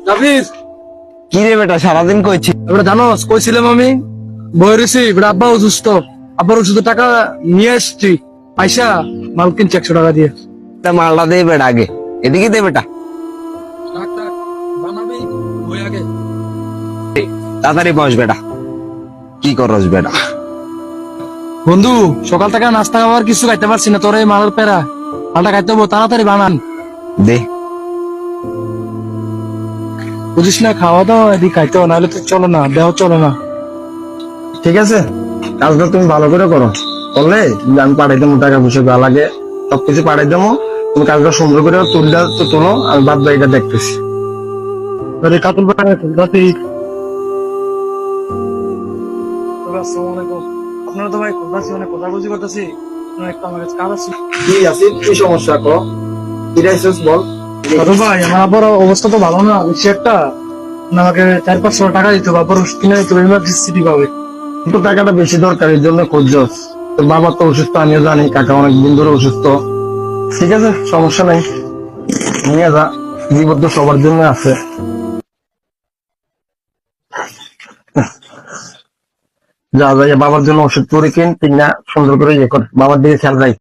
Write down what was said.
নাফিস, কি রে বেটা সারাদিন কইছি? এবার জানোস কইছিলাম আমি বইরেছি, এবার আব্বা অসুস্থ, আব্বার ওষুধের টাকা নিয়ে আসছি, আইসা মাল কিনছি 100 টাকা দিয়ে। তা মালটা দে বেটা আগে, এদিকে দে বেটা, বানাবি বই আগে। তাড়াতাড়ি বস বেটা। কি করস বেটা? বন্ধু, সকাল থেকে নাস্তা খাবার কিছু খাইতে পারছি না, তোর এই মালের পেরা মালটা খাইতে হবো, তাড়াতাড়ি বানান। দে বুঝিস না, খাওয়া দাওয়া এদিকে খাইতে হবে, নাহলে তো চলো না, দেহ চলো না। ঠিক আছে, কাজটা তুমি ভালো করে করো, করলে আমি পাঠাই দেবো, টাকা পয়সা দেওয়া লাগে সবকিছু পাঠাই দেবো। তুমি কাজটা সুন্দর করে তুললে তো তোলো, আমি বাদ বাকিটা দেখতেছি। আরে কাতুল ভাই, রাফিক, আসসালামু আলাইকুম। আপনারা তো ভাই কোথাছি, মানে কোথাকুচি করতেছি, আপনার একটা আমার কাছে কাজ আছে। কি আছে, কি সমস্যা কো, কি রাইছিস বল। দাদু ভাই, আমার আব্বার অবস্থা তো ভালো না, বেশি একটা আমাকে 400-500 টাকা দিতে হবে, আব্বার ওষুধ কিনে দিতে হবে, ইমার্জেন্সি পাবে। কিন্তু টাকাটা বেশি দরকার, এর জন্য খুঁজছস। তোর বাবা তো অসুস্থ, আমিও জানি, কাকা অনেক দিন ধরে অসুস্থ। ঠিক আছে, সমস্যা নাই, নিয়ে যা, জীবন তো সবার জন্য আছে। যা যা, বাবার জন্য ওষুধ করে কিন, কিনা সুন্দর করে ইয়ে কর, বাবার দিকে খেয়াল রাখ।